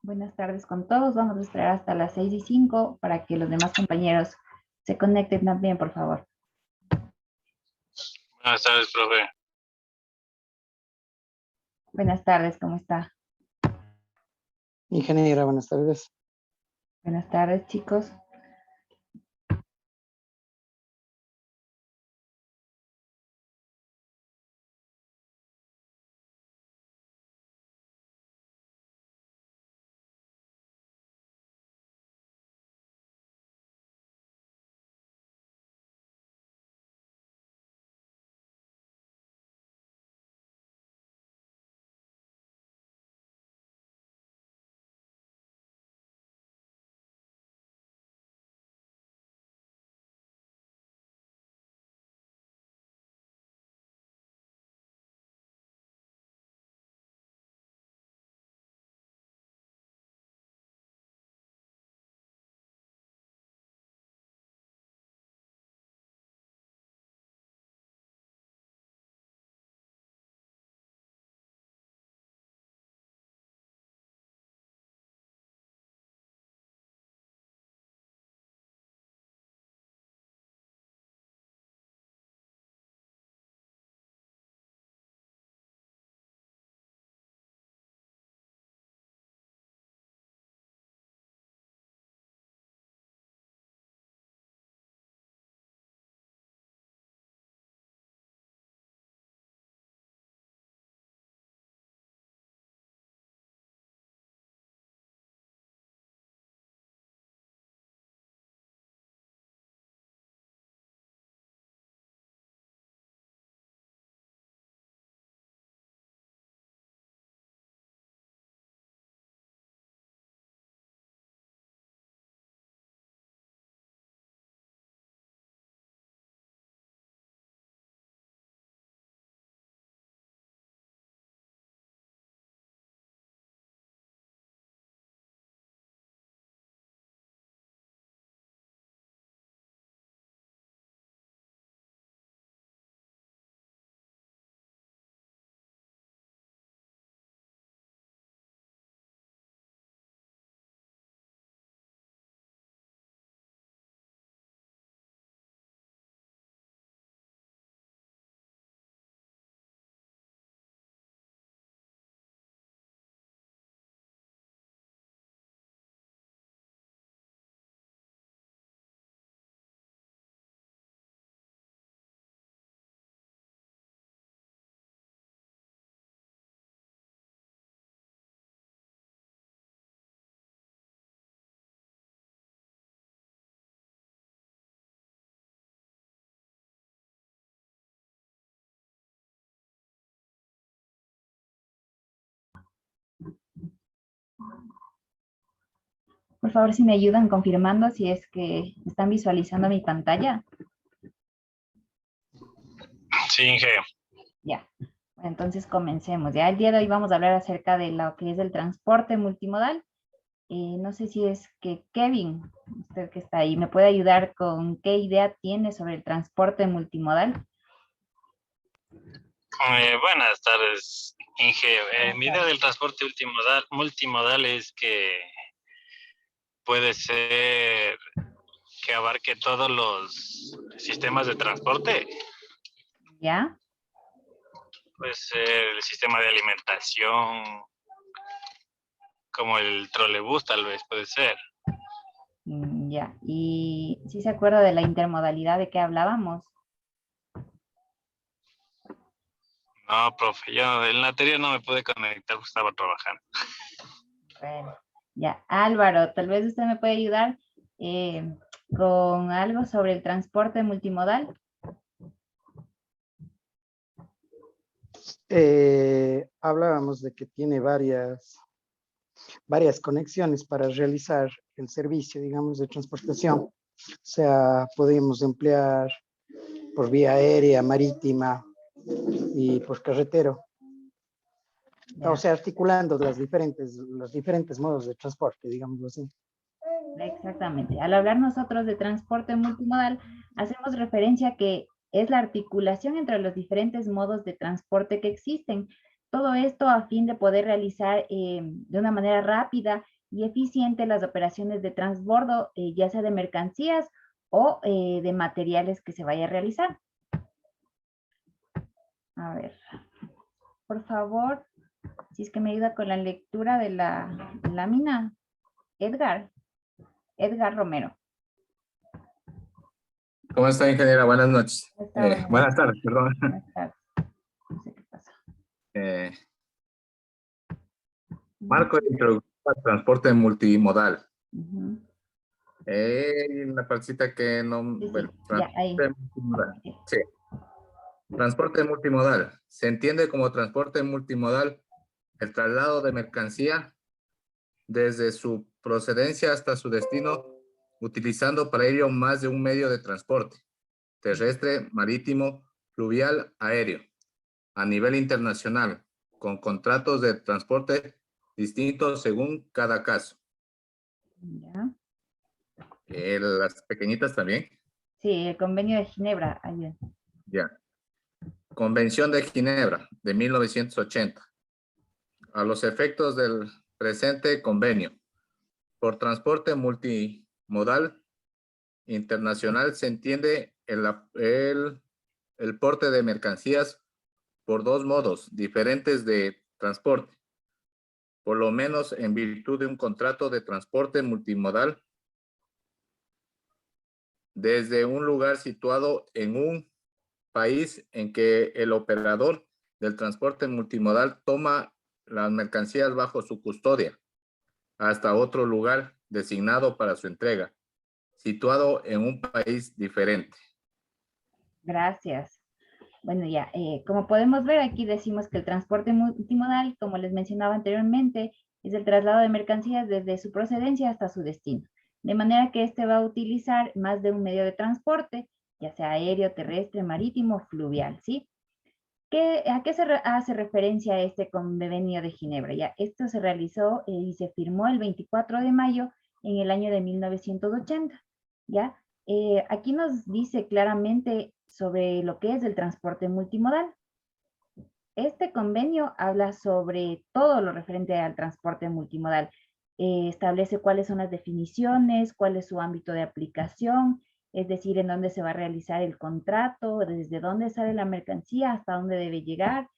Buenas tardes con todos. Vamos a esperar hasta las 6:05 para que los demás compañeros se conecten también, por favor. Buenas tardes, profe. Buenas tardes, ¿cómo está? Ingeniera, buenas tardes. Buenas tardes, chicos. Por favor, si me ayudan confirmando si es que están visualizando mi pantalla. Sí, Inge. Ya. Bueno, entonces comencemos. Ya el día de hoy vamos a hablar acerca de lo que es el transporte multimodal. No sé si es que Kevin, usted que está ahí, me puede ayudar con qué idea tiene sobre el transporte multimodal. Buenas tardes, Inge. Buenas Mi idea tardes. del transporte multimodal es que puede ser que abarque todos los sistemas de transporte. ¿Ya? Puede ser el sistema de alimentación, como el trolebús, tal vez, puede ser. Ya. ¿Y si se acuerda de la intermodalidad de que hablábamos? No, profe, yo en la anterior no me pude conectar porque estaba trabajando. Bueno, ya. Álvaro, tal vez usted me puede ayudar con algo sobre el transporte multimodal. Hablábamos de que tiene varias conexiones para realizar el servicio, digamos, de transportación. O sea, podemos emplear por vía aérea, marítima y por carretero. Ya. O sea, articulando los diferentes modos de transporte, digamos así. Exactamente. Al hablar nosotros de transporte multimodal, hacemos referencia a que es la articulación entre los diferentes modos de transporte que existen. Todo esto a fin de poder realizar de una manera rápida y eficiente las operaciones de transbordo, ya sea de mercancías o de materiales que se vaya a realizar. A ver, por favor, si es que me ayuda con la lectura de la lámina. Edgar Romero. ¿Cómo está, ingeniera? Buenas noches. Buenas Buenas tardes, perdón. Buenas tardes. No sé qué pasa. Marco de introducción al transporte multimodal. Ujú. Una partecita que no... Sí, Bueno, ya, ahí. transporte multimodal. Sí. Sí. Transporte multimodal. Se entiende como transporte multimodal el traslado de mercancía desde su procedencia hasta su destino, utilizando para ello más de un medio de transporte: terrestre, marítimo, fluvial, aéreo, a nivel internacional, con contratos de transporte distintos según cada caso. Ya. Las pequeñitas también. Sí, el convenio de Ginebra. Ahí. Ya. Convención de Ginebra de 1980. A los efectos del presente convenio, por transporte multimodal internacional se entiende el porte de mercancías por dos modos diferentes de transporte, por lo menos en virtud de un contrato de transporte multimodal desde un lugar situado en un país en que el operador del transporte multimodal toma las mercancías bajo su custodia hasta otro lugar designado para su entrega, situado en un país diferente. Gracias. Bueno, ya, como podemos ver, aquí decimos que el transporte multimodal, como les mencionaba anteriormente, es el traslado de mercancías desde su procedencia hasta su destino. De manera que este va a utilizar más de un medio de transporte, ya sea aéreo, terrestre, marítimo, fluvial, ¿sí? ¿A qué se hace referencia este convenio de Ginebra? Ya, esto se realizó y se firmó el 24 de mayo en el año de 1980, ¿ya? Aquí nos dice claramente sobre lo que es el transporte multimodal. Este convenio habla sobre todo lo referente al transporte multimodal. Establece cuáles son las definiciones, cuál es su ámbito de aplicación, es decir, en dónde se va a realizar el contrato, desde dónde sale la mercancía, hasta dónde debe llegar.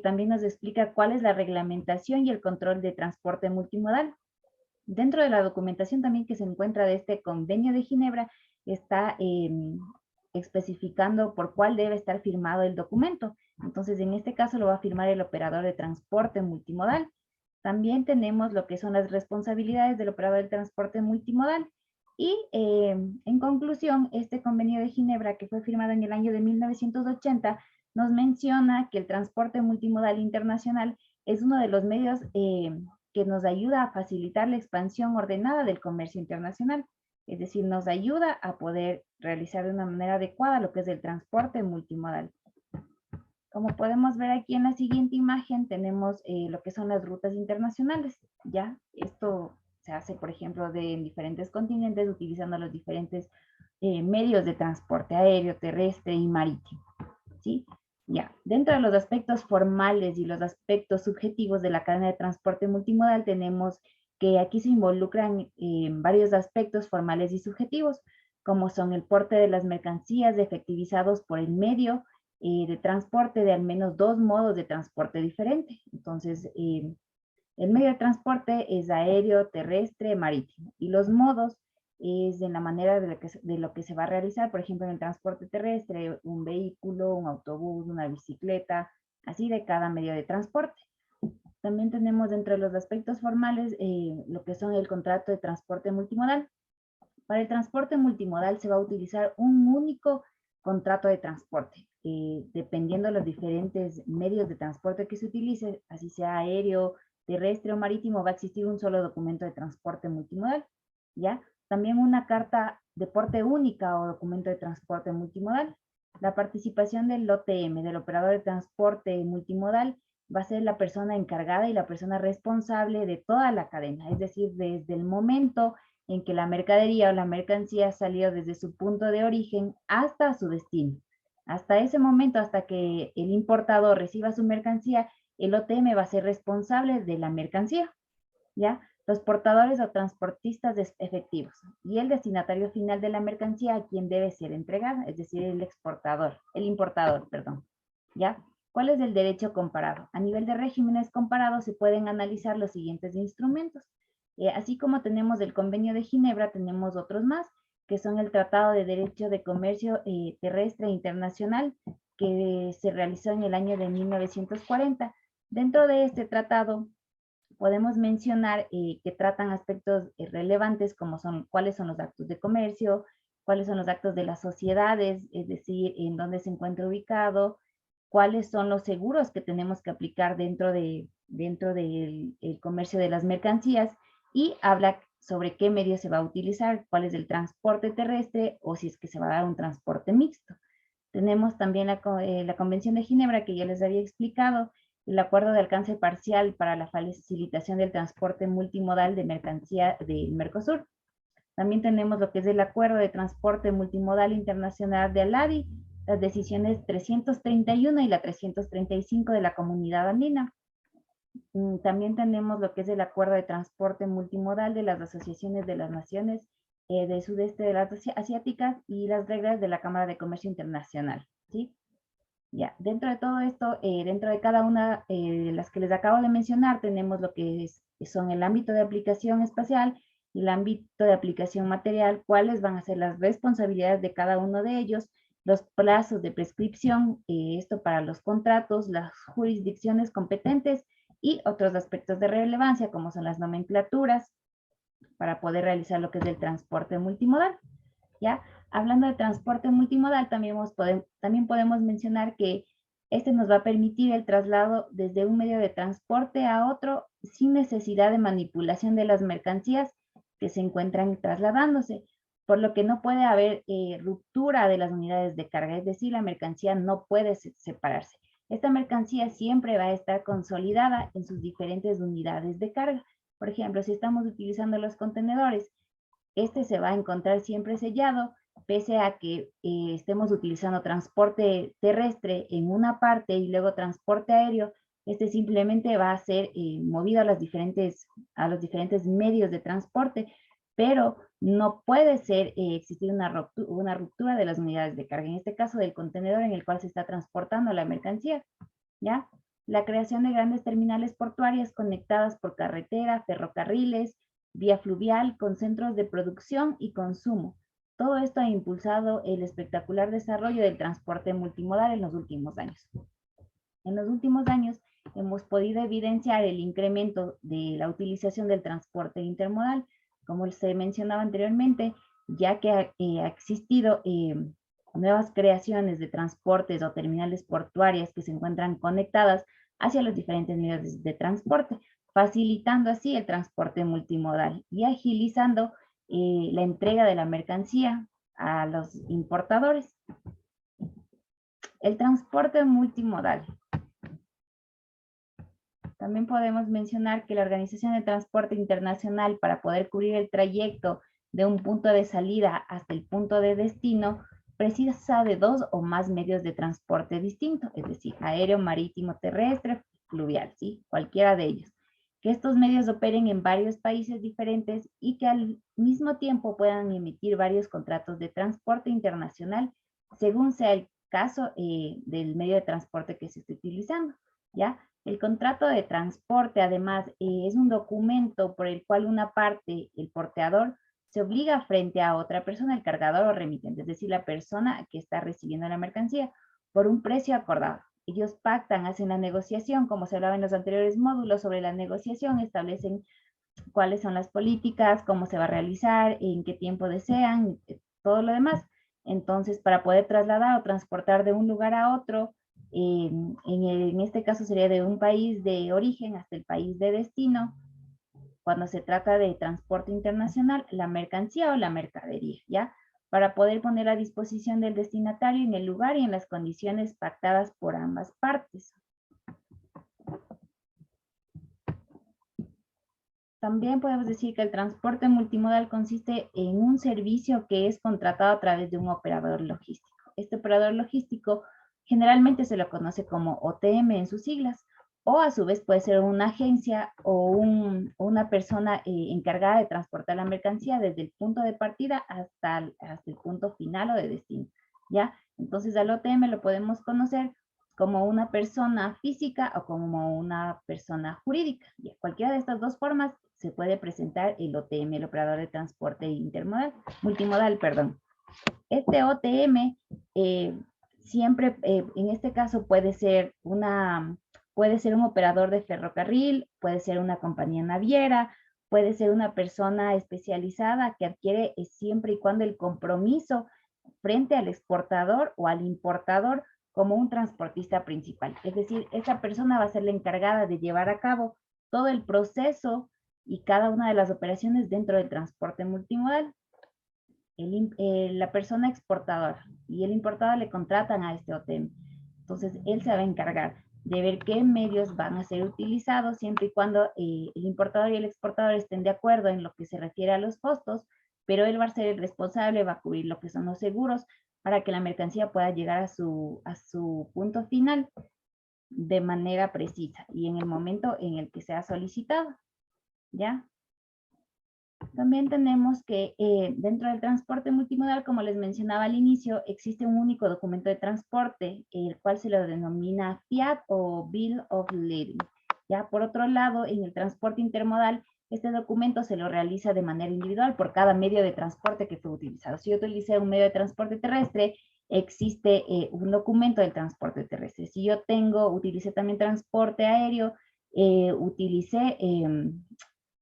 También nos explica cuál es la reglamentación y el control de transporte multimodal. Dentro de la documentación también que se encuentra de este convenio de Ginebra está especificando por cuál debe estar firmado el documento. Entonces, en este caso lo va a firmar el operador de transporte multimodal. También tenemos lo que son las responsabilidades del operador de transporte multimodal. Y en conclusión, este convenio de Ginebra, que fue firmado en el año de 1980, nos menciona que el transporte multimodal internacional es uno de los medios que nos ayuda a facilitar la expansión ordenada del comercio internacional. Es decir, nos ayuda a poder realizar de una manera adecuada lo que es el transporte multimodal. Como podemos ver aquí en la siguiente imagen, tenemos lo que son las rutas internacionales. Ya, esto se hace, por ejemplo, en diferentes continentes utilizando los diferentes medios de transporte aéreo, terrestre y marítimo. ¿Sí? Ya, dentro de los aspectos formales y los aspectos subjetivos de la cadena de transporte multimodal tenemos que aquí se involucran varios aspectos formales y subjetivos, como son el porte de las mercancías efectivizados por el medio de transporte de al menos dos modos de transporte diferente. Entonces, el medio de transporte es aéreo, terrestre, marítimo, y los modos es en la manera de lo que se va a realizar, por ejemplo, en el transporte terrestre, un vehículo, un autobús, una bicicleta, así de cada medio de transporte. También tenemos dentro de los aspectos formales lo que son el contrato de transporte multimodal. Para el transporte multimodal se va a utilizar un único contrato de transporte, dependiendo de los diferentes medios de transporte que se utilice, así sea aéreo, terrestre o marítimo, va a existir un solo documento de transporte multimodal, ¿ya? También una carta de porte única o documento de transporte multimodal. La participación del OTM, del operador de transporte multimodal, va a ser la persona encargada y la persona responsable de toda la cadena, es decir, desde el momento en que la mercadería o la mercancía salió desde su punto de origen hasta su destino. Hasta ese momento, hasta que el importador reciba su mercancía, el OTM va a ser responsable de la mercancía, ¿ya? los portadores o transportistas efectivos y el destinatario final de la mercancía a quien debe ser entregada, es decir, el importador, perdón. ¿Ya? ¿Cuál es el derecho comparado? A nivel de regímenes comparados se pueden analizar los siguientes instrumentos. Así como tenemos el Convenio de Ginebra, tenemos otros más, que son el Tratado de Derecho de Comercio Terrestre Internacional, que se realizó en el año de 1940. Dentro de este tratado podemos mencionar que tratan aspectos relevantes como son cuáles son los actos de comercio, cuáles son los actos de las sociedades, es decir, en dónde se encuentra ubicado, cuáles son los seguros que tenemos que aplicar dentro del el comercio de las mercancías, y habla sobre qué medio se va a utilizar, cuál es el transporte terrestre o si es que se va a dar un transporte mixto. Tenemos también la Convención de Ginebra, que ya les había explicado, el acuerdo de alcance parcial para la facilitación del transporte multimodal de mercancía del Mercosur. También tenemos lo que es el acuerdo de transporte multimodal internacional de ALADI, las decisiones 331 y la 335 de la Comunidad Andina. También tenemos lo que es el acuerdo de transporte multimodal de las asociaciones de las naciones del sudeste de las asiáticas y las reglas de la Cámara de Comercio Internacional, ¿sí? Ya, dentro de todo esto, dentro de cada una de las que les acabo de mencionar, tenemos lo que son el ámbito de aplicación espacial y el ámbito de aplicación material, cuáles van a ser las responsabilidades de cada uno de ellos, los plazos de prescripción, esto para los contratos, las jurisdicciones competentes y otros aspectos de relevancia, como son las nomenclaturas, para poder realizar lo que es el transporte multimodal, ¿ya? Hablando de transporte multimodal, también podemos mencionar que este nos va a permitir el traslado desde un medio de transporte a otro sin necesidad de manipulación de las mercancías que se encuentran trasladándose, por lo que no puede haber ruptura de las unidades de carga, es decir, la mercancía no puede separarse. Esta mercancía siempre va a estar consolidada en sus diferentes unidades de carga. Por ejemplo, si estamos utilizando los contenedores, este se va a encontrar siempre sellado, pese a que estemos utilizando transporte terrestre en una parte y luego transporte aéreo. Este simplemente va a ser movido a los diferentes medios de transporte, pero no puede existir una ruptura de las unidades de carga, en este caso del contenedor en el cual se está transportando la mercancía, ¿ya? La creación de grandes terminales portuarias conectadas por carretera, ferrocarriles, vía fluvial, con centros de producción y consumo. Todo esto ha impulsado el espectacular desarrollo del transporte multimodal en los últimos años. En los últimos años hemos podido evidenciar el incremento de la utilización del transporte intermodal, como se mencionaba anteriormente, ya que ha existido nuevas creaciones de transportes o terminales portuarias que se encuentran conectadas hacia los diferentes medios de transporte, facilitando así el transporte multimodal y agilizando la entrega de la mercancía a los importadores. El transporte multimodal. También podemos mencionar que la Organización de Transporte Internacional, para poder cubrir el trayecto de un punto de salida hasta el punto de destino, precisa de 2 o más medios de transporte distintos, es decir, aéreo, marítimo, terrestre, fluvial, ¿sí? Cualquiera de ellos. Que estos medios operen en varios países diferentes y que al mismo tiempo puedan emitir varios contratos de transporte internacional, según sea el caso del medio de transporte que se esté utilizando, ¿ya? El contrato de transporte, además, es un documento por el cual una parte, el porteador, se obliga frente a otra persona, el cargador o remitente, es decir, la persona que está recibiendo la mercancía, por un precio acordado. Ellos pactan, hacen la negociación, como se hablaba en los anteriores módulos sobre la negociación, establecen cuáles son las políticas, cómo se va a realizar, en qué tiempo desean, todo lo demás. Entonces, para poder trasladar o transportar de un lugar a otro, en este caso sería de un país de origen hasta el país de destino, cuando se trata de transporte internacional, la mercancía o la mercadería, ¿ya? Para poder poner a disposición del destinatario en el lugar y en las condiciones pactadas por ambas partes. También podemos decir que el transporte multimodal consiste en un servicio que es contratado a través de un operador logístico. Este operador logístico generalmente se lo conoce como OTM en sus siglas, o a su vez puede ser una agencia o una persona encargada de transportar la mercancía desde el punto de partida hasta el punto final o de destino, ¿ya? Entonces al OTM lo podemos conocer como una persona física o como una persona jurídica. ¿Ya? Cualquiera de estas dos formas se puede presentar el OTM, el operador de transporte multimodal, perdón. Este OTM siempre, en este caso puede ser un operador de ferrocarril, puede ser una compañía naviera, puede ser una persona especializada que adquiere siempre y cuando el compromiso frente al exportador o al importador como un transportista principal. Es decir, esa persona va a ser la encargada de llevar a cabo todo el proceso y cada una de las operaciones dentro del transporte multimodal. La persona exportadora y el importador le contratan a este OTM. Entonces, él se va a encargar de ver qué medios van a ser utilizados siempre y cuando el importador y el exportador estén de acuerdo en lo que se refiere a los costos, pero él va a ser el responsable, va a cubrir lo que son los seguros para que la mercancía pueda llegar a su punto final de manera precisa y en el momento en el que sea solicitado, ¿ya? También tenemos que dentro del transporte multimodal, como les mencionaba al inicio, existe un único documento de transporte, el cual se lo denomina FIAT o Bill of Lading. Ya por otro lado, en el transporte intermodal, este documento se lo realiza de manera individual por cada medio de transporte que fue utilizado. Si yo utilicé un medio de transporte terrestre, existe un documento del transporte terrestre. Si yo utilicé también transporte aéreo, utilicé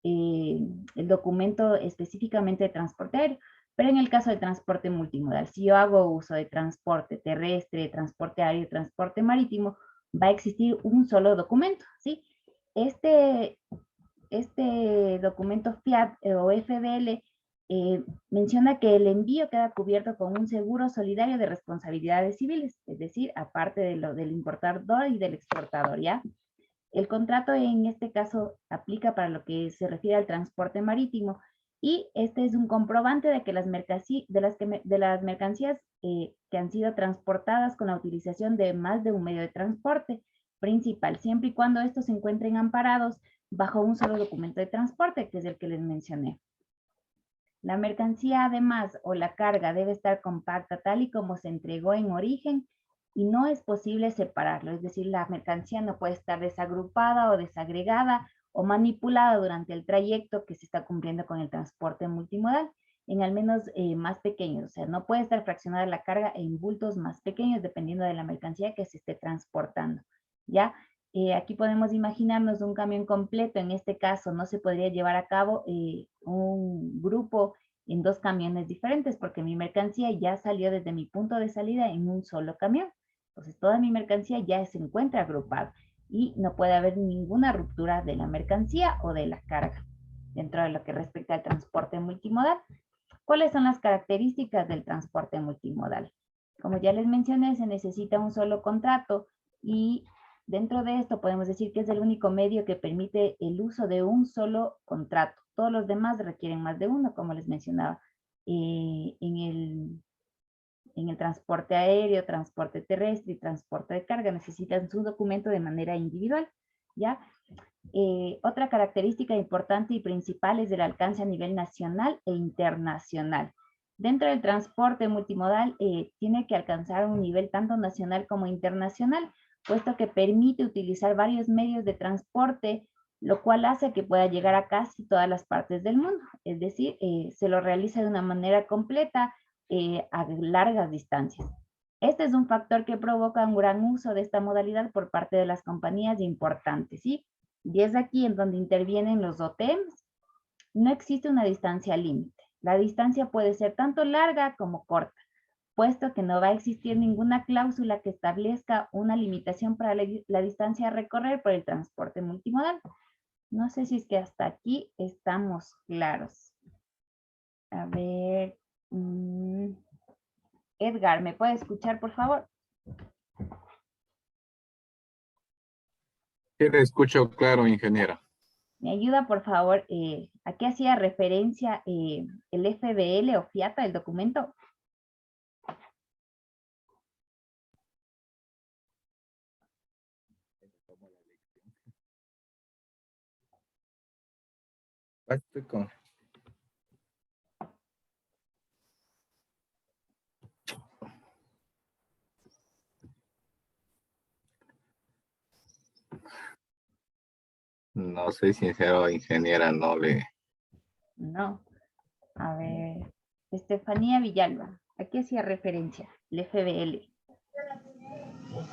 el documento específicamente de transporte aéreo, pero en el caso de transporte multimodal, si yo hago uso de transporte terrestre, transporte aéreo, transporte marítimo, va a existir un solo documento, ¿sí? Este documento FIAT o FBL menciona que el envío queda cubierto con un seguro solidario de responsabilidades civiles, es decir, aparte de lo del importador y del exportador, ¿ya? El contrato en este caso aplica para lo que se refiere al transporte marítimo y este es un comprobante de que las mercancías que han sido transportadas con la utilización de más de un medio de transporte principal, siempre y cuando estos se encuentren amparados bajo un solo documento de transporte, que es el que les mencioné. La mercancía además o la carga debe estar compacta tal y como se entregó en origen y no es posible separarlo, es decir, la mercancía no puede estar desagrupada o desagregada o manipulada durante el trayecto que se está cumpliendo con el transporte multimodal, en al menos más pequeños, o sea, no puede estar fraccionada la carga en bultos más pequeños dependiendo de la mercancía que se esté transportando, ¿ya? Aquí podemos imaginarnos un camión completo, en este caso no se podría llevar a cabo un grupo en dos camiones diferentes porque mi mercancía ya salió desde mi punto de salida en un solo camión. Entonces toda mi mercancía ya se encuentra agrupada y no puede haber ninguna ruptura de la mercancía o de la carga dentro de lo que respecta al transporte multimodal. ¿Cuáles son las características del transporte multimodal? Como ya les mencioné, se necesita un solo contrato y dentro de esto podemos decir que es el único medio que permite el uso de un solo contrato. Todos los demás requieren más de uno, como les mencionaba, en el transporte aéreo, transporte terrestre y transporte de carga. Necesitan su documento de manera individual, ¿ya? Otra característica importante y principal es el alcance a nivel nacional e internacional. Dentro del transporte multimodal tiene que alcanzar un nivel tanto nacional como internacional, puesto que permite utilizar varios medios de transporte, lo cual hace que pueda llegar a casi todas las partes del mundo. Es decir, se lo realiza de una manera completa a largas distancias. Este es un factor que provoca un gran uso de esta modalidad por parte de las compañías importantes, ¿sí? Y es aquí en donde intervienen los OTMs. No existe una distancia límite. La distancia puede ser tanto larga como corta, puesto que no va a existir ninguna cláusula que establezca una limitación para la distancia a recorrer por el transporte multimodal. No sé si es que hasta aquí estamos claros. A ver. Edgar, ¿me puede escuchar, por favor? Sí, le escucho claro, ingeniera. ¿Me ayuda, por favor? ¿A qué hacía referencia el FBL o FIATA, el documento? Práctico. No soy sincero, ingeniera, no le... No. A ver, Estefanía Villalba, ¿a qué hacía referencia? El FBL.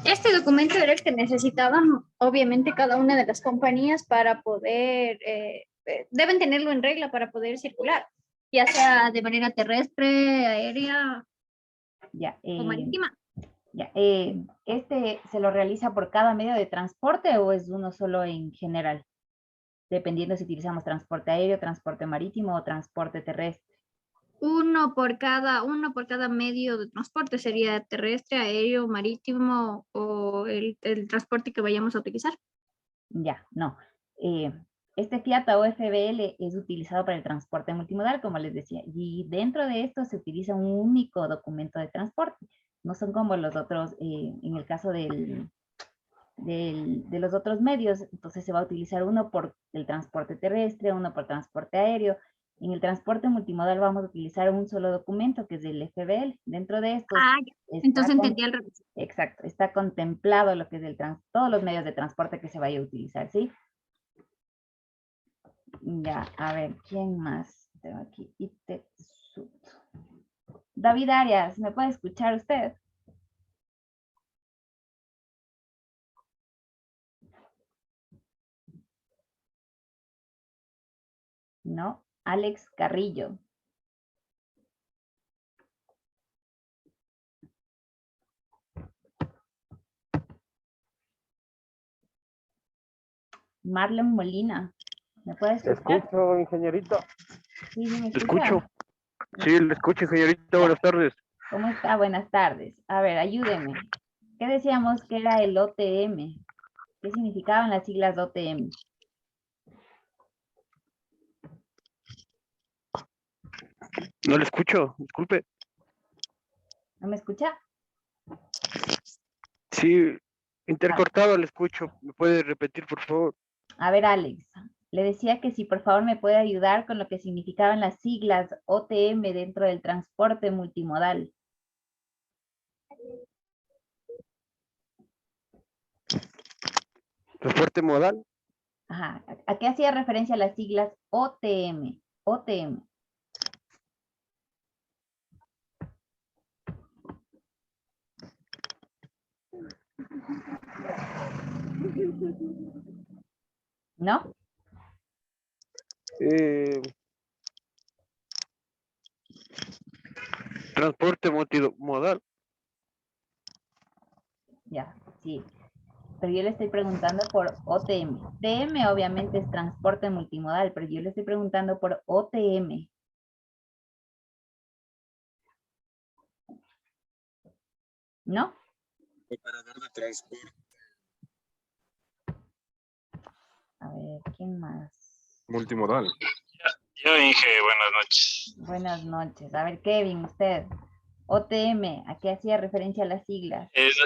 Este documento era el que necesitaban, obviamente, cada una de las compañías para poder, deben tenerlo en regla para poder circular, ya sea de manera terrestre, aérea Ya, o marítima. ya, ¿este se lo realiza por cada medio de transporte o es uno solo en general? Dependiendo si utilizamos transporte aéreo, transporte marítimo o transporte terrestre. Uno por cada medio de transporte, sería terrestre, aéreo, marítimo o el transporte que vayamos a utilizar. Ya, no. Este FIATA o FBL es utilizado para el transporte multimodal, como les decía, y dentro de esto se utiliza un único documento de transporte. No son como los otros, en el caso de los otros medios, entonces se va a utilizar uno por el transporte terrestre, uno por transporte aéreo. En el transporte multimodal vamos a utilizar un solo documento, que es el FBL. Dentro de estos, Ya. Entonces entendí al revés. exacto, está contemplado lo que es todos los medios de transporte que se vaya a utilizar, ¿sí? Ya, a ver, ¿quién más? Tengo aquí, David Arias, ¿me puede escuchar usted? No, Alex Carrillo. Marlon Molina, ¿me puede escuchar? Escucho, ingenierito. Sí, sí, ¿me Le escucha? escucho. Sí, le escucho, ingenierito. Buenas tardes. ¿Cómo está? Buenas tardes. A ver, ayúdeme. ¿Qué decíamos que era el OTM? ¿Qué significaban las siglas OTM? No le escucho, disculpe. ¿No me escucha? Sí, intercortado le escucho. ¿Me puede repetir, por favor? A ver, Alex, le decía que si por favor me puede ayudar con lo que significaban las siglas OTM dentro del transporte multimodal. Transporte modal. Ajá. ¿A qué hacía referencia las siglas OTM? OTM. ¿No? Transporte multimodal. Ya, sí. Pero yo le estoy preguntando por OTM. TM obviamente es transporte multimodal, pero yo le estoy preguntando por OTM. ¿No? Operador de transporte. A ver, ¿quién más? Multimodal. Yo, Inge, buenas noches. Buenas noches. A ver, Kevin, usted. OTM, ¿a qué hacía referencia las siglas? Es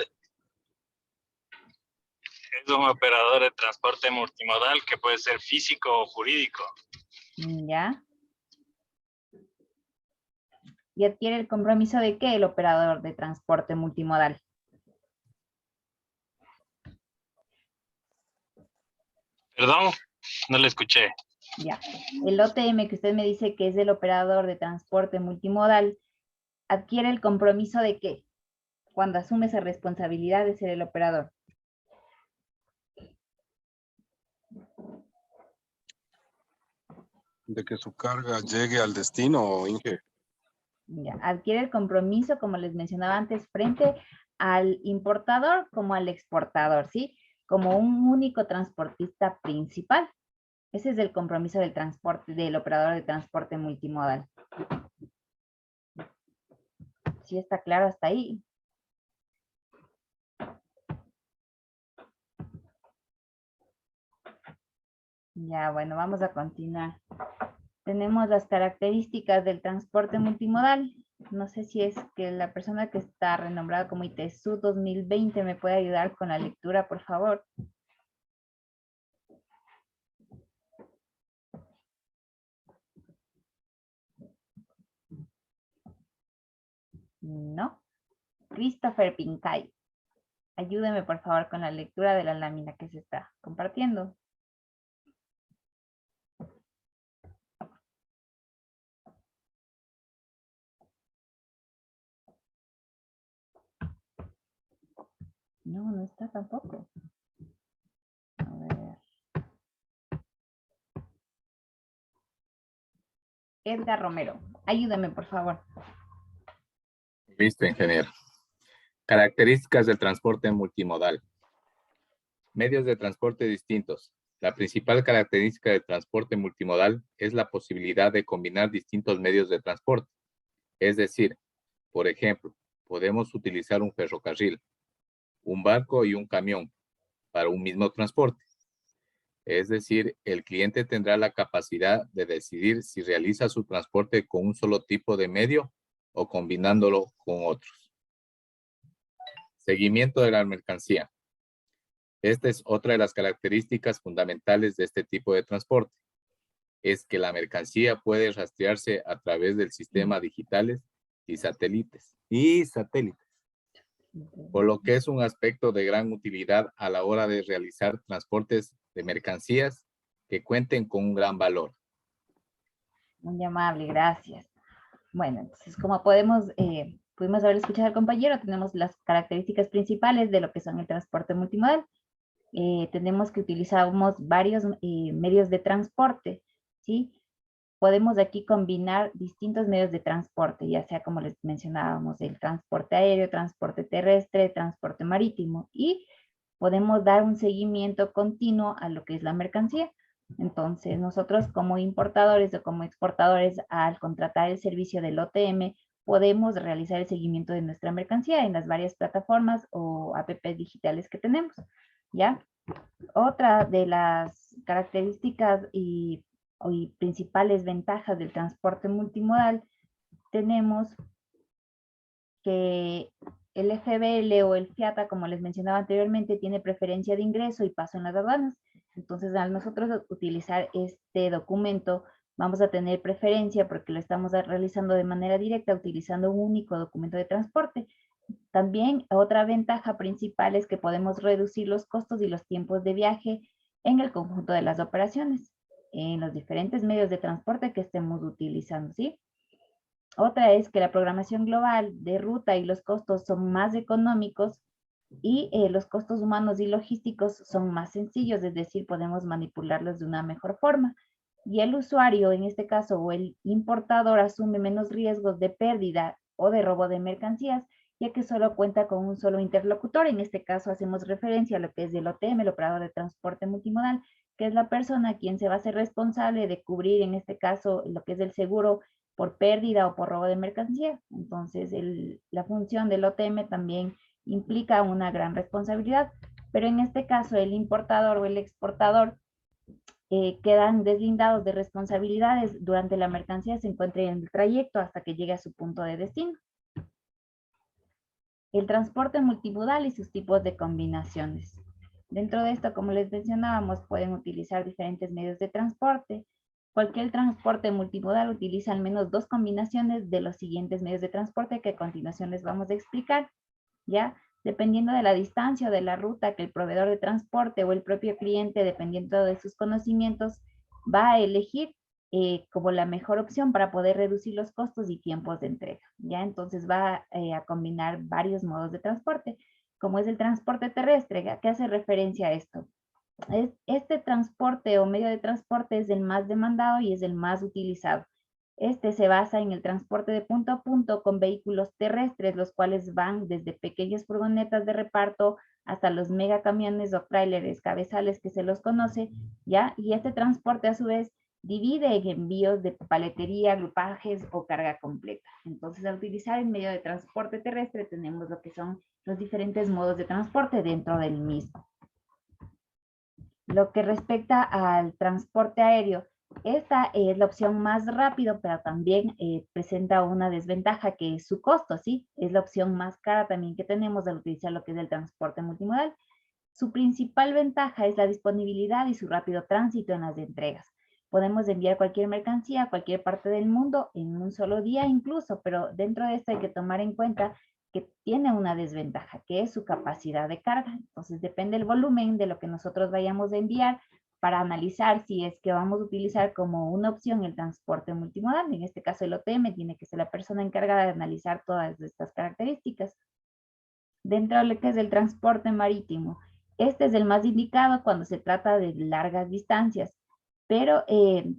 un operador de transporte multimodal que puede ser físico o jurídico. ¿Ya? ¿Y adquiere el compromiso de qué el operador de transporte multimodal? Perdón, no le escuché. Ya. El OTM que usted me dice que es el operador de transporte multimodal, ¿adquiere el compromiso de qué? Cuando asume esa responsabilidad de ser el operador. De que su carga llegue al destino, Inge. Ya. Adquiere el compromiso, como les mencionaba antes, frente al importador como al exportador, ¿sí? Como un único transportista principal. Ese es el compromiso del transporte, del operador de transporte multimodal. ¿Sí está claro hasta ahí? Ya, bueno, vamos a continuar. Tenemos las características del transporte multimodal. No sé si es que la persona que está renombrada como ITESU 2020 me puede ayudar con la lectura, por favor. No. Christopher Pincay. Ayúdeme, por favor, con la lectura de la lámina que se está compartiendo. No, no está tampoco. A ver. Edgar Romero, ayúdame, por favor. Listo, ingeniero. Características del transporte multimodal. Medios de transporte distintos. La principal característica del transporte multimodal es la posibilidad de combinar distintos medios de transporte. Es decir, por ejemplo, podemos utilizar un ferrocarril, un barco y un camión para un mismo transporte. Es decir, el cliente tendrá la capacidad de decidir si realiza su transporte con un solo tipo de medio o combinándolo con otros. Seguimiento de la mercancía. Esta es otra de las características fundamentales de este tipo de transporte. Es que la mercancía puede rastrearse a través del sistema digitales y satélites. Por lo que es un aspecto de gran utilidad a la hora de realizar transportes de mercancías que cuenten con un gran valor. Muy amable, gracias. Bueno, entonces como pudimos haber escuchado al compañero, tenemos las características principales de lo que son el transporte multimodal. Tenemos que utilizamos varios medios de transporte, ¿sí? Podemos aquí combinar distintos medios de transporte, ya sea como les mencionábamos, el transporte aéreo, transporte terrestre, transporte marítimo, y podemos dar un seguimiento continuo a lo que es la mercancía. Entonces, nosotros como importadores o como exportadores, al contratar el servicio del OTM, podemos realizar el seguimiento de nuestra mercancía en las varias plataformas o apps digitales que tenemos, ¿ya? Otra de las características y principales ventajas del transporte multimodal, tenemos que el FBL o el FIATA, como les mencionaba anteriormente, tiene preferencia de ingreso y paso en las aduanas. Entonces, al nosotros utilizar este documento, vamos a tener preferencia porque lo estamos realizando de manera directa utilizando un único documento de transporte. También otra ventaja principal es que podemos reducir los costos y los tiempos de viaje en el conjunto de las operaciones, en los diferentes medios de transporte que estemos utilizando, ¿sí? Otra es que la programación global de ruta y los costos son más económicos y los costos humanos y logísticos son más sencillos, es decir, podemos manipularlos de una mejor forma. Y el usuario, en este caso, o el importador, asume menos riesgos de pérdida o de robo de mercancías, ya que solo cuenta con un solo interlocutor. En este caso hacemos referencia a lo que es el OTM, el operador de transporte multimodal, que es la persona a quien se va a ser responsable de cubrir, en este caso, lo que es el seguro por pérdida o por robo de mercancía. Entonces, la función del OTM también implica una gran responsabilidad, pero en este caso el importador o el exportador quedan deslindados de responsabilidades durante la mercancía se encuentre en el trayecto hasta que llegue a su punto de destino. El transporte multimodal y sus tipos de combinaciones. Dentro de esto, como les mencionábamos, pueden utilizar diferentes medios de transporte. Cualquier transporte multimodal utiliza al menos dos combinaciones de los siguientes medios de transporte que a continuación les vamos a explicar, ¿ya? Dependiendo de la distancia o de la ruta que el proveedor de transporte o el propio cliente, dependiendo de sus conocimientos, va a elegir como la mejor opción para poder reducir los costos y tiempos de entrega, ¿ya? Entonces va a combinar varios modos de transporte, como es el transporte terrestre. ¿A qué hace referencia a esto? Este transporte o medio de transporte es el más demandado y es el más utilizado. Este se basa en el transporte de punto a punto con vehículos terrestres, los cuales van desde pequeñas furgonetas de reparto hasta los megacamiones o tráileres cabezales que se los conoce, ¿ya? Y este transporte a su vez divide en envíos de paletería, agrupajes o carga completa. Entonces, al utilizar el medio de transporte terrestre, tenemos lo que son los diferentes modos de transporte dentro del mismo. Lo que respecta al transporte aéreo, esta es la opción más rápido, pero también presenta una desventaja que es su costo, ¿sí? Es la opción más cara también que tenemos al utilizar lo que es el transporte multimodal. Su principal ventaja es la disponibilidad y su rápido tránsito en las entregas. podemos enviar cualquier mercancía a cualquier parte del mundo en un solo día incluso, pero dentro de esto hay que tomar en cuenta que tiene una desventaja, que es su capacidad de carga. Entonces depende del volumen de lo que nosotros vayamos a enviar para analizar si es que vamos a utilizar como una opción el transporte multimodal. En este caso el OTM tiene que ser la persona encargada de analizar todas estas características. Dentro de lo que es el transporte marítimo, este es el más indicado cuando se trata de largas distancias, pero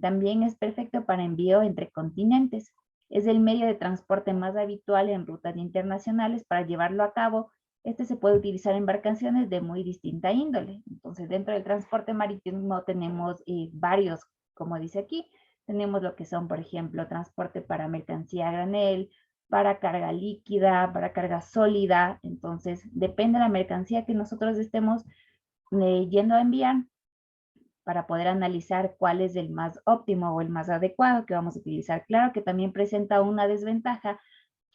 también es perfecto para envío entre continentes. Es el medio de transporte más habitual en rutas internacionales. Para llevarlo a cabo, este se puede utilizar en embarcaciones de muy distinta índole. Entonces, dentro del transporte marítimo tenemos varios, como dice aquí. Tenemos lo que son, por ejemplo, transporte para mercancía a granel, para carga líquida, para carga sólida. Entonces, depende de la mercancía que nosotros estemos yendo a enviar, para poder analizar cuál es el más óptimo o el más adecuado que vamos a utilizar. Claro que también presenta una desventaja,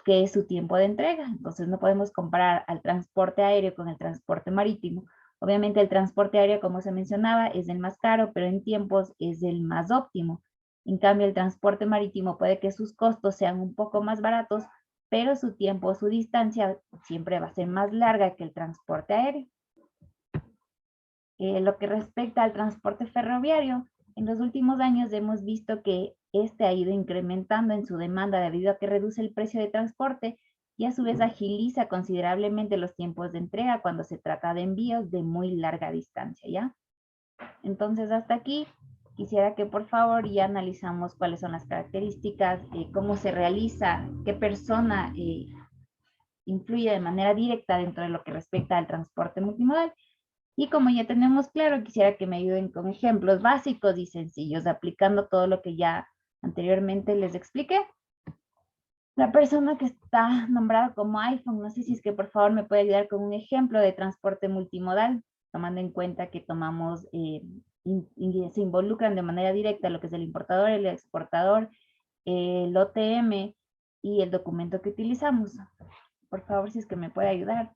que es su tiempo de entrega. Entonces no podemos comparar al transporte aéreo con el transporte marítimo. Obviamente el transporte aéreo, como se mencionaba, es el más caro, pero en tiempos es el más óptimo. En cambio, el transporte marítimo puede que sus costos sean un poco más baratos, pero su tiempo, su distancia siempre va a ser más larga que el transporte aéreo. Lo que respecta al transporte ferroviario, en los últimos años hemos visto que este ha ido incrementando en su demanda debido a que reduce el precio de transporte y a su vez agiliza considerablemente los tiempos de entrega cuando se trata de envíos de muy larga distancia, ¿ya? Entonces, hasta aquí quisiera que por favor ya analizamos cuáles son las características, cómo se realiza, qué persona influye de manera directa dentro de lo que respecta al transporte multimodal. Y como ya tenemos claro, quisiera que me ayuden con ejemplos básicos y sencillos, aplicando todo lo que ya anteriormente les expliqué. La persona que está nombrada como iPhone, no sé si es que por favor me puede ayudar con un ejemplo de transporte multimodal, tomando en cuenta que tomamos, se involucran de manera directa lo que es el importador, el exportador, el OTM y el documento que utilizamos. Por favor, si es que me puede ayudar.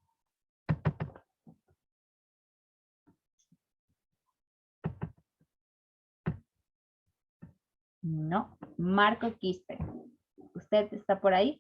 No, Marco Quispe. ¿Usted está por ahí?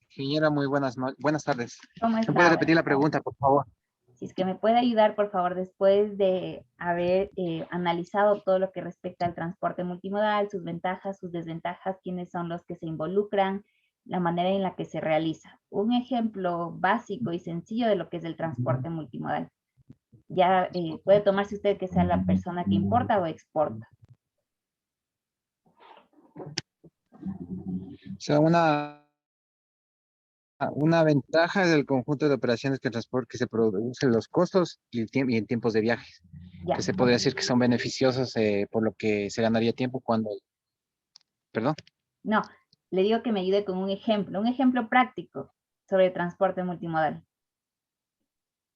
Ingeniera, muy buenas tardes. ¿Cómo ¿Me está? puede repetir la Buenas tardes. pregunta, por favor? Si es que me puede ayudar, por favor, después de haber analizado todo lo que respecta al transporte multimodal, sus ventajas, sus desventajas, quiénes son los que se involucran, la manera en la que se realiza. Un ejemplo básico y sencillo de lo que es el transporte multimodal. Ya puede tomarse usted que sea la persona que importa o exporta. O sea, una ventaja del conjunto de operaciones que transporte que se producen los costos y, y en tiempos de viajes, Ya. que se podría decir que son beneficiosos por lo que se ganaría tiempo cuando, perdón. No, le digo que me ayude con un ejemplo práctico sobre transporte multimodal.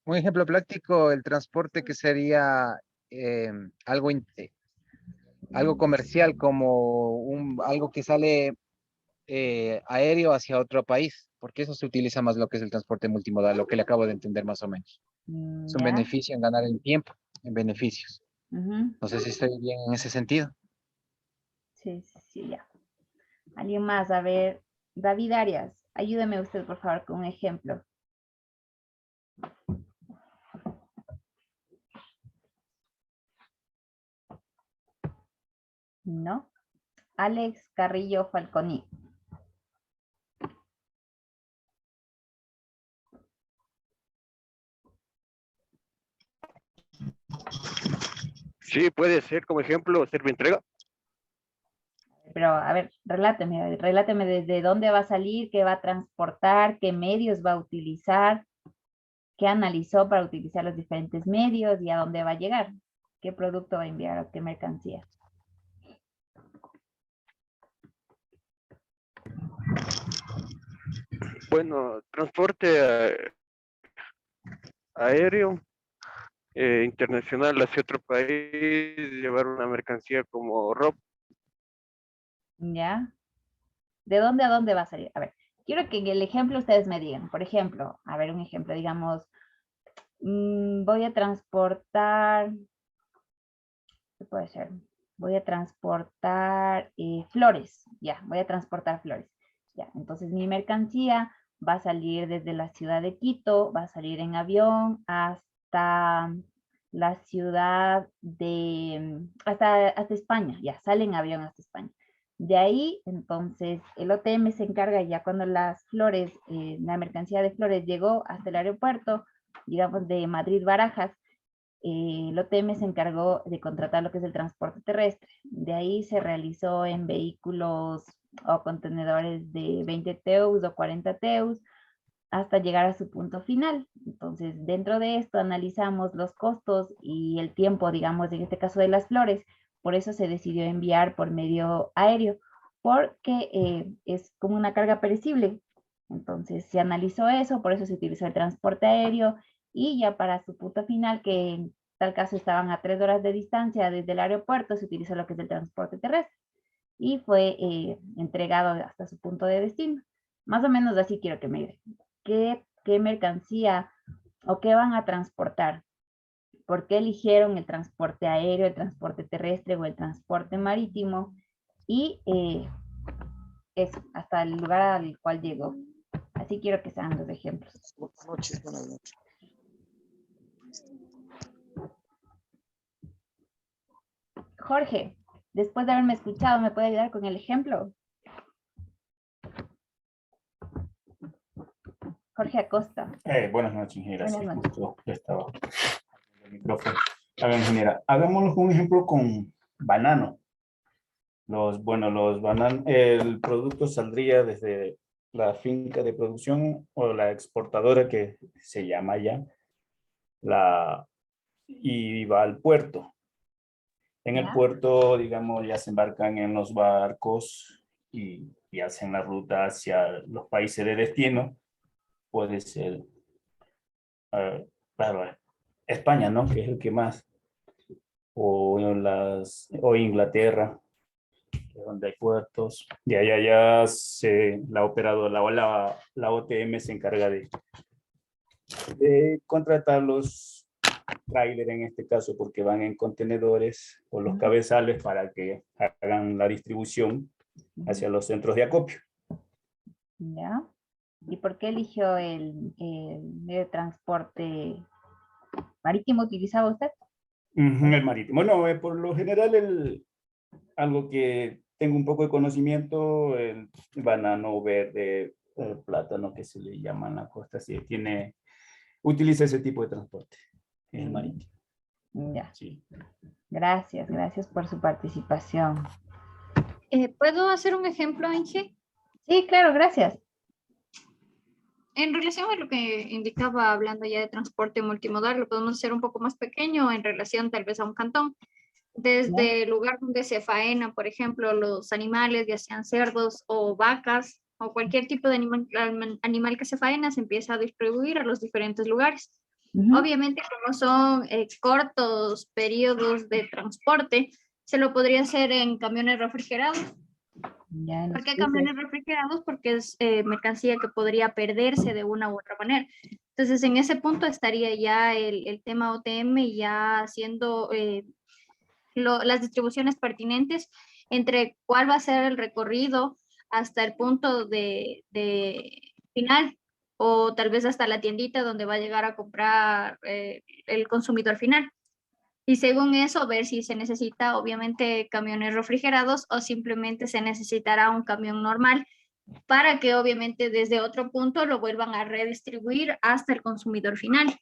Un ejemplo práctico, el transporte que sería eh, algo, algo comercial como algo que sale aéreo hacia otro país, porque eso se utiliza más lo que es el transporte multimodal, lo que le acabo de entender más o menos. Es un ¿Ya? beneficio en ganar el tiempo, en beneficios. Ujú. No sé si estoy bien en ese sentido. Sí, sí, sí, ya. ¿Alguien más? A ver, David Arias, ayúdeme usted, por favor, con un ejemplo. ¿No? Alex Carrillo Falconi. Sí, puede ser como ejemplo Servientrega. Pero, a ver, reláteme desde dónde va a salir, qué va a transportar, qué medios va a utilizar, qué analizó para utilizar los diferentes medios y a dónde va a llegar, qué producto va a enviar o qué mercancía. Bueno, transporte aéreo internacional hacia otro país, llevar una mercancía como ropa. ¿Ya? ¿De dónde a dónde va a salir? A ver, quiero que en el ejemplo ustedes me digan, por ejemplo, a ver, un ejemplo, digamos, voy a transportar, ¿qué puede ser? Voy a transportar flores, ya, voy a transportar flores. Ya, entonces mi mercancía va a salir desde la ciudad de Quito, va a salir en avión hasta la ciudad de, hasta España, ya, sale en avión hasta España. De ahí, entonces, el OTM se encarga ya cuando las flores, la mercancía de flores llegó hasta el aeropuerto, digamos de Madrid-Barajas, el OTM se encargó de contratar lo que es el transporte terrestre. De ahí se realizó en vehículos o contenedores de 20 TEUs o 40 TEUs hasta llegar a su punto final. Entonces, dentro de esto analizamos los costos y el tiempo, digamos, en este caso de las flores. Por eso se decidió enviar por medio aéreo, porque es como una carga perecible. Entonces, se analizó eso, por eso se utilizó el transporte aéreo y ya para su punto final, que en tal caso estaban a 3 horas de distancia desde el aeropuerto, se utilizó lo que es el transporte terrestre y fue entregado hasta su punto de destino. Más o menos así quiero que me digan. ¿Qué mercancía o qué van a transportar? ¿Por qué eligieron el transporte aéreo, el transporte terrestre o el transporte marítimo? Y eso, hasta el lugar al cual llegó. Así quiero que sean los ejemplos. Buenas noches, buenas noches. Jorge, después de haberme escuchado, ¿me puede ayudar con el ejemplo? Jorge Acosta. Buenas noches, ingeniera. Buenas Sí, noches. justo ya estaba el micrófono. A ver, ingeniera, hagámoslo con un ejemplo con banano. Los bananos, el producto saldría desde la finca de producción o la exportadora que se llama ya, y va al puerto. En el puerto, digamos, ya se embarcan en los barcos y hacen la ruta hacia los países de destino. Puede ser, claro, España, ¿no? Que es el que más, o Inglaterra, donde hay puertos. De allá ya la operadora o la OTM se encarga de contratar los trailers en este caso, porque van en contenedores o los cabezales para que hagan la distribución hacia los centros de acopio. ¿Ya? ¿Y por qué eligió el medio de transporte marítimo utilizaba usted? El marítimo. No, por lo general algo que tengo un poco de conocimiento, el banano verde, el plátano que se le llama en la costa, sí, utiliza ese tipo de transporte, el marítimo. Ya. Sí. Gracias por su participación. ¿Puedo hacer un ejemplo, Inge? Sí, claro, gracias. En relación a lo que indicaba hablando ya de transporte multimodal, lo podemos hacer un poco más pequeño en relación tal vez a un cantón. Desde el lugar donde se faena, por ejemplo, los animales, ya sean cerdos o vacas o cualquier tipo de animal que se faena, se empieza a distribuir a los diferentes lugares. Obviamente, como son cortos periodos de transporte, se lo podría hacer en camiones refrigerados. ¿Por qué camiones refrigerados? Porque es mercancía que podría perderse de una u otra manera. Entonces, en ese punto estaría ya el tema OTM ya haciendo las distribuciones pertinentes entre cuál va a ser el recorrido hasta el punto de final o tal vez hasta la tiendita donde va a llegar a comprar el consumidor final. Y según eso, ver si se necesita, obviamente, camiones refrigerados o simplemente se necesitará un camión normal para que, obviamente, desde otro punto lo vuelvan a redistribuir hasta el consumidor final.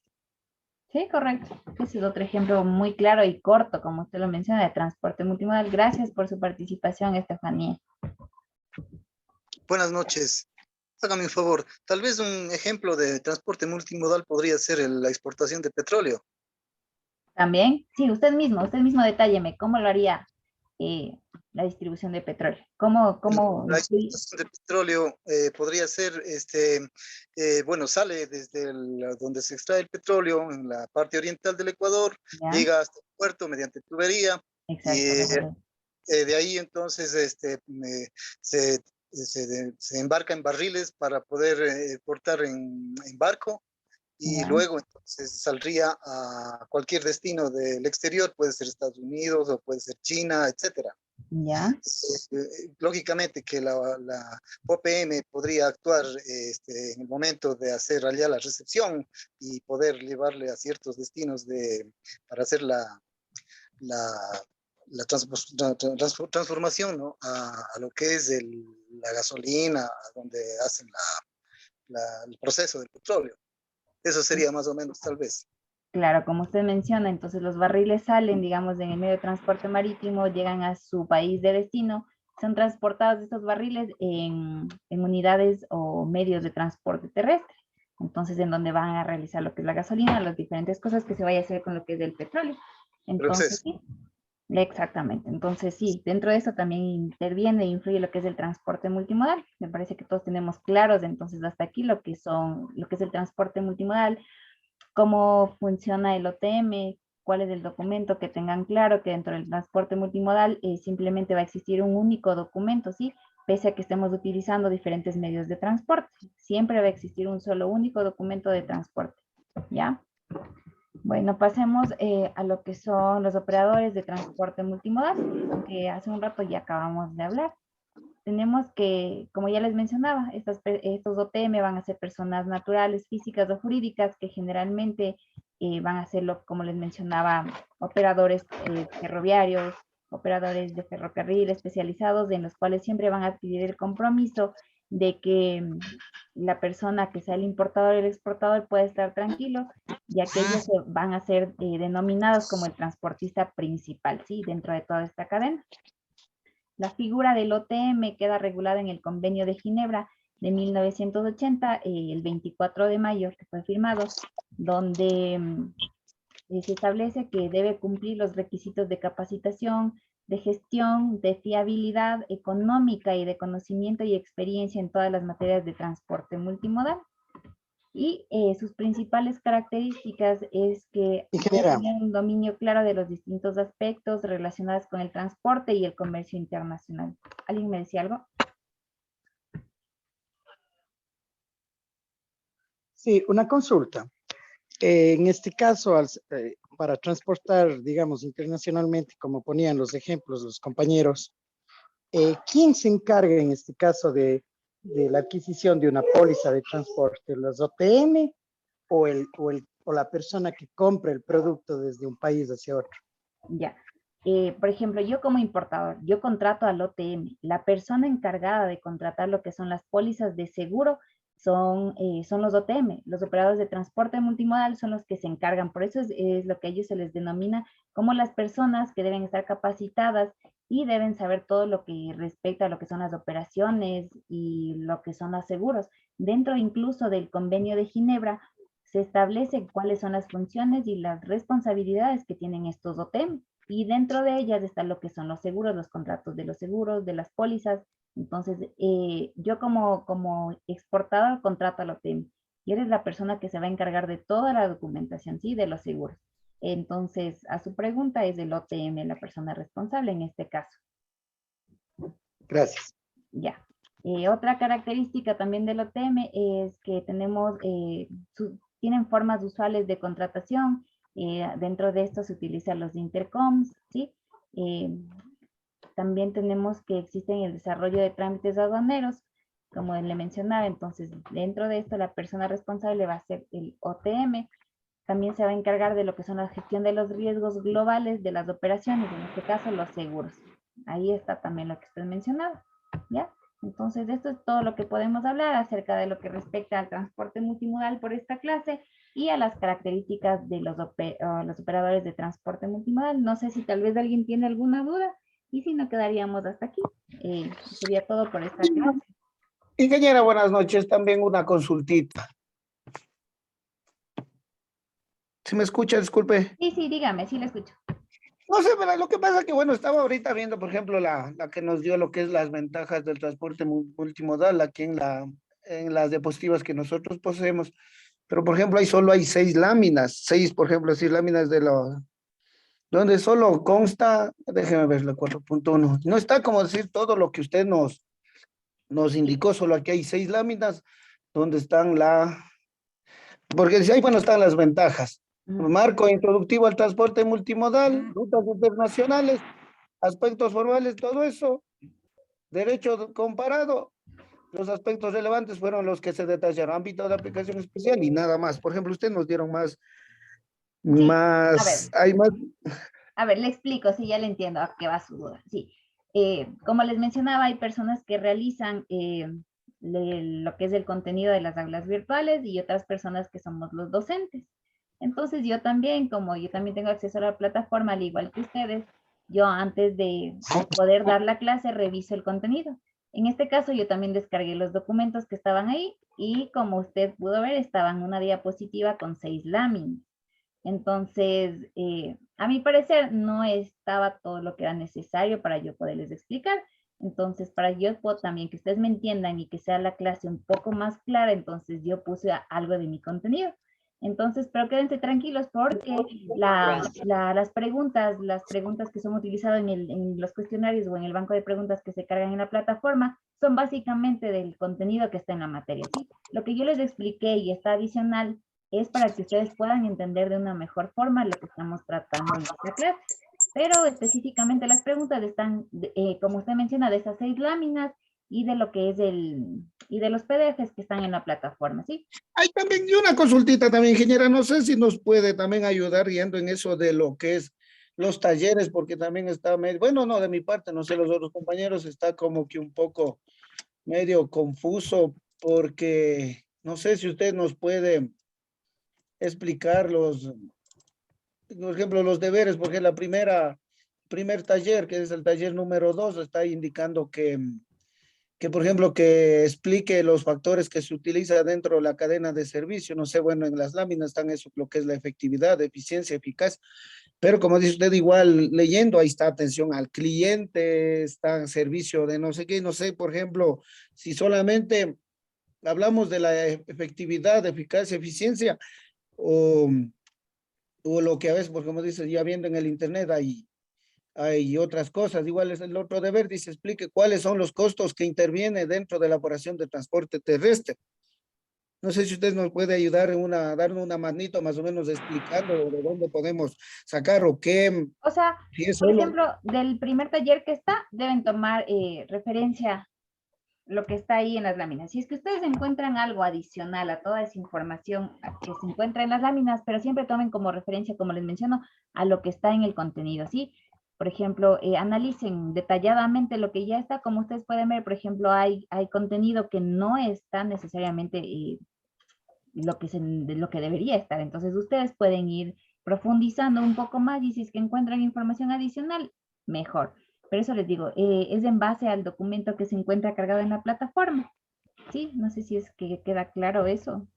Sí, correcto. Ese es otro ejemplo muy claro y corto, como usted lo menciona, de transporte multimodal. Gracias por su participación, Estefanía. Buenas noches. Hágame un favor. Tal vez un ejemplo de transporte multimodal podría ser la exportación de petróleo. También, sí, usted mismo detálleme, ¿cómo lo haría la distribución de petróleo? La exportación de petróleo podría ser, bueno, sale desde donde se extrae el petróleo, en la parte oriental del Ecuador, ¿Ya? llega hasta el puerto mediante tubería. Exacto. De ahí entonces se embarca en barriles para poder portar en barco. y Ya. luego entonces saldría a cualquier destino del exterior, puede ser Estados Unidos o puede ser China, etcétera. Ya. Lógicamente que la OPM podría actuar en el momento de hacer allá la recepción y poder llevarle a ciertos destinos para hacer la transformación, ¿no? a lo que es la gasolina, a donde hacen el proceso del petróleo. Eso sería más o menos, tal vez. Claro, como usted menciona, entonces los barriles salen, digamos, en el medio de transporte marítimo, llegan a su país de destino, son transportados estos barriles en unidades o medios de transporte terrestre. Entonces, en donde van a realizar lo que es la gasolina, las diferentes cosas que se vaya a hacer con lo que es el petróleo. Entonces, sí, exactamente. Entonces, sí, dentro de eso también interviene e influye lo que es el transporte multimodal. Me parece que todos tenemos claros, entonces, hasta aquí lo que es el transporte multimodal, cómo funciona el OTM, cuál es el documento, que tengan claro que dentro del transporte multimodal simplemente va a existir un único documento, ¿sí? Pese a que estemos utilizando diferentes medios de transporte, siempre va a existir un solo único documento de transporte, ¿ya? Bueno, pasemos a lo que son los operadores de transporte multimodal, que hace un rato ya acabamos de hablar. Tenemos que, como ya les mencionaba, estos OTM van a ser personas naturales, físicas o jurídicas que generalmente van a ser, como les mencionaba, operadores ferroviarios, operadores de ferrocarril especializados, en los cuales siempre van a adquirir el compromiso de que la persona que sea el importador y el exportador puede estar tranquilo, ya que ellos van a ser denominados como el transportista principal, ¿sí? Dentro de toda esta cadena. La figura del OTM queda regulada en el Convenio de Ginebra de 1980, el 24 de mayo, que fue firmado, donde se establece que debe cumplir los requisitos de capacitación, de gestión, de fiabilidad económica y de conocimiento y experiencia en todas las materias de transporte multimodal. Y sus principales características es que tienen un dominio claro de los distintos aspectos relacionados con el transporte y el comercio internacional. ¿Alguien me decía algo? Sí, una consulta. En este caso, para transportar, digamos, internacionalmente, como ponían los ejemplos los compañeros, ¿quién se encarga en este caso de la adquisición de una póliza de transporte? ¿Los OTM o la persona que compra el producto desde un país hacia otro? Ya. Por ejemplo, yo como importador, yo contrato al OTM. La persona encargada de contratar lo que son las pólizas de seguro son los OTM. Los operadores de transporte multimodal son los que se encargan. Por eso es lo que a ellos se les denomina como las personas que deben estar capacitadas y deben saber todo lo que respecta a lo que son las operaciones y lo que son los seguros. Dentro incluso del Convenio de Ginebra se establece cuáles son las funciones y las responsabilidades que tienen estos OTM. Y dentro de ellas está lo que son los seguros, los contratos de los seguros, de las pólizas. Entonces, yo como exportador contrato al OTM y eres la persona que se va a encargar de toda la documentación, ¿sí? De los seguros. Entonces, a su pregunta es el OTM, la persona responsable en este caso. Gracias. Ya. Otra característica también del OTM es que tenemos, tienen formas usuales de contratación. Dentro de esto se utilizan los intercoms, ¿sí? También tenemos que existen el desarrollo de trámites aduaneros, como le mencionaba. Entonces, dentro de esto, la persona responsable va a ser el OTM. También se va a encargar de lo que son la gestión de los riesgos globales de las operaciones, en este caso los seguros. Ahí está también lo que usted mencionaba, ¿ya? Entonces, esto es todo lo que podemos hablar acerca de lo que respecta al transporte multimodal por esta clase y a las características de los operadores de transporte multimodal. No sé si tal vez alguien tiene alguna duda y si no, quedaríamos hasta aquí. Sería todo por esta clase. Ingeniera, buenas noches. También una consultita. ¿Sí me escucha? Disculpe. Sí, dígame, sí le escucho. No sé, pero lo que pasa es que, bueno, estaba ahorita viendo, por ejemplo, la que nos dio lo que es las ventajas del transporte multimodal aquí en las diapositivas que nosotros poseemos. Pero, por ejemplo, ahí solo hay 6 láminas, 6, por ejemplo, 6 láminas donde solo consta, déjeme ver la 4.1. No está como decir todo lo que usted nos indicó, solo aquí hay 6 láminas donde están porque ahí, bueno, están las ventajas. Ujú. Marco introductivo al transporte multimodal, rutas internacionales, aspectos formales, todo eso, derecho comparado. Los aspectos relevantes fueron los que se detallaron, ámbito de aplicación especial y nada más. Por ejemplo, ustedes nos dieron Sí, a ver. hay más. A ver, le explico, sí, ya le entiendo a qué va su duda. Sí, como les mencionaba, hay personas que realizan lo que es el contenido de las aulas virtuales y otras personas que somos los docentes. Entonces yo también, como yo también tengo acceso a la plataforma, al igual que ustedes, yo antes de poder dar la clase reviso el contenido. En este caso yo también descargué los documentos que estaban ahí y como usted pudo ver, estaban una diapositiva con 6 láminas. Entonces, a mi parecer, no estaba todo lo que era necesario para yo poderles explicar. Entonces, para yo también que ustedes me entiendan y que sea la clase un poco más clara, entonces yo puse algo de mi contenido. Entonces, pero quédense tranquilos porque las preguntas que son utilizadas en los cuestionarios o en el banco de preguntas que se cargan en la plataforma son básicamente del contenido que está en la materia. ¿Sí? Lo que yo les expliqué y está adicional es para que ustedes puedan entender de una mejor forma lo que estamos tratando en esta clase. Pero específicamente las preguntas están, como usted menciona, de esas 6 láminas y de lo que es y de los PDFs que están en la plataforma, ¿sí? Hay también y una consultita también, ingeniera, no sé si nos puede también ayudar yendo en eso de lo que es los talleres, porque también está medio, bueno, no, de mi parte, no sé, los otros compañeros está como que un poco medio confuso, porque no sé si usted nos puede explicar por ejemplo, los deberes, porque primer taller, que es el taller número 2, está indicando que, por ejemplo, que explique los factores que se utiliza dentro de la cadena de servicio. No sé, bueno, en las láminas están eso, lo que es la efectividad, eficiencia, eficaz, pero como dice usted, igual leyendo, ahí está atención al cliente, está en servicio de no sé qué, no sé, por ejemplo, si solamente hablamos de la efectividad, eficacia, eficiencia, o, o lo que a veces, porque como dice, ya viendo en el internet hay otras cosas. Igual es el otro deber, dice, explique cuáles son los costos que intervienen dentro de la operación de transporte terrestre. No sé si usted nos puede ayudar darnos una manito más o menos explicando de dónde podemos sacar o qué, O sea, si es por solo. ejemplo, del primer taller que está, deben tomar referencia lo que está ahí en las láminas. Si es que ustedes encuentran algo adicional a toda esa información que se encuentra en las láminas, pero siempre tomen como referencia, como les menciono, a lo que está en el contenido, ¿sí? Por ejemplo, analicen detalladamente lo que ya está, como ustedes pueden ver, por ejemplo, hay contenido que no está necesariamente lo que debería estar. Entonces, ustedes pueden ir profundizando un poco más y si es que encuentran información adicional, mejor. Pero eso les digo, es en base al documento que se encuentra cargado en la plataforma. Sí, no sé si es que queda claro eso.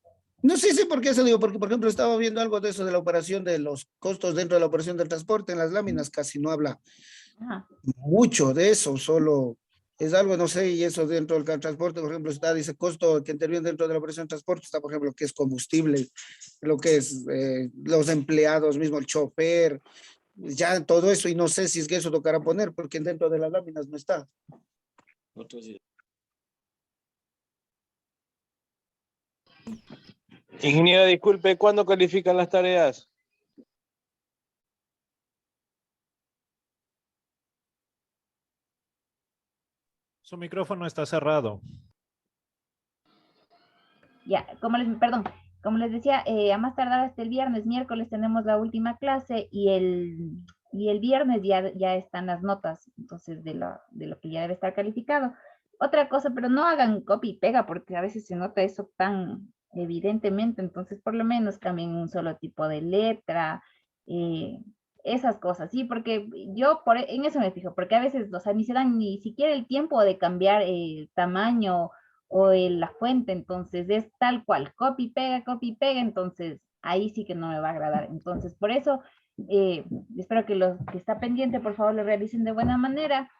No sé si por qué se digo, porque por ejemplo estaba viendo algo de eso de la operación de los costos dentro de la operación del transporte, en las láminas casi no habla Ajá. mucho de eso, solo es algo, no sé, y eso dentro del transporte, por ejemplo, dice costo que interviene dentro de la operación de transporte, está por ejemplo, que es combustible, lo que es los empleados, mismo el chofer, ya todo eso, y no sé si es que eso tocará poner, porque dentro de las láminas no está. Ingeniera, disculpe, ¿cuándo califican las tareas? Su micrófono está cerrado. Ya, como les decía, a más tardar hasta el viernes, miércoles tenemos la última clase y el viernes ya están las notas, entonces de lo que ya debe estar calificado. Otra cosa, pero no hagan copy y pega porque a veces se nota eso tan evidentemente, entonces por lo menos cambien un solo tipo de letra, eh, esas cosas, sí, porque yo en eso me fijo, porque a veces, o sea, ni se dan ni siquiera el tiempo de cambiar el tamaño o en la fuente, entonces es tal cual, copy, pega, entonces ahí sí que no me va a agradar. Entonces, por eso, espero que los que está pendiente, por favor, lo realicen de buena manera,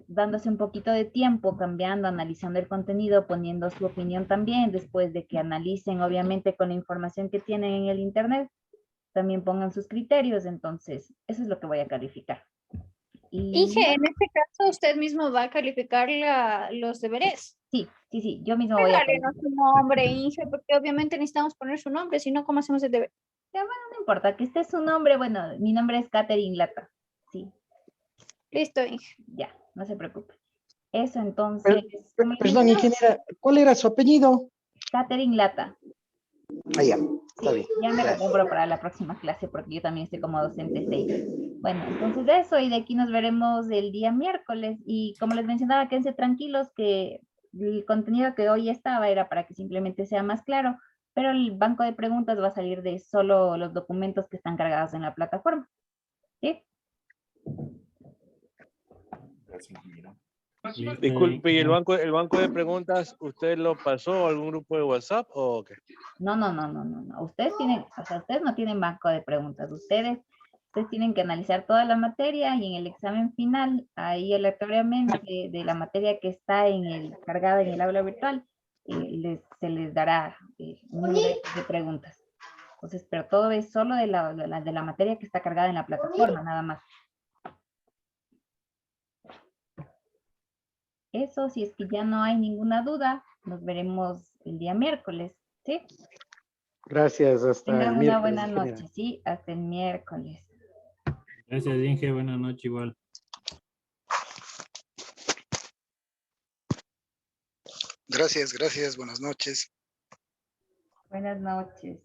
dándose un poquito de tiempo, cambiando, analizando el contenido, poniendo su opinión también, después de que analicen, obviamente, con la información que tienen en el internet, también pongan sus criterios, entonces, eso es lo que voy a calificar. Inge, en este caso usted mismo va a calificar los deberes. Sí, yo mismo voy a Regálenos su nombre, Inge, porque obviamente necesitamos poner su nombre, si no, ¿cómo hacemos el deber? Ya, bueno, no importa, que esté su nombre. Bueno, mi nombre es Catherine Lata. Sí, Listo, Inge. ya, no se preocupe. Eso entonces, como les Perdón, mencionaba, ingeniera, ¿cuál era su apellido? Catherine Lata. Ah, ya, está bien. Ya me Gracias. recompro para la próxima clase porque yo también estoy como docente 6. Bueno, entonces eso, y de aquí nos veremos el día miércoles. Y como les mencionaba, quédense tranquilos que el contenido que hoy estaba era para que simplemente sea más claro, pero el banco de preguntas va a salir de solo los documentos que están cargados en la plataforma. ¿Sí? Disculpe, ¿y el banco de preguntas, usted lo pasó a algún grupo de WhatsApp o qué? No. Ustedes tienen, o sea, ustedes no tienen banco de preguntas. Ustedes tienen que analizar toda la materia y en el examen final, ahí aleatoriamente de la materia que está cargada en el aula virtual, se les dará un número de preguntas. Entonces, pero todo es solo de la materia que está cargada en la plataforma, nada más. Eso, si es que ya no hay ninguna duda, nos veremos el día miércoles, ¿sí? Gracias, hasta el Tengan una miércoles. buena ingeniera. noche, ¿sí? Hasta el miércoles. Gracias, Inge. Buenas noches igual. Gracias, buenas noches. Buenas noches.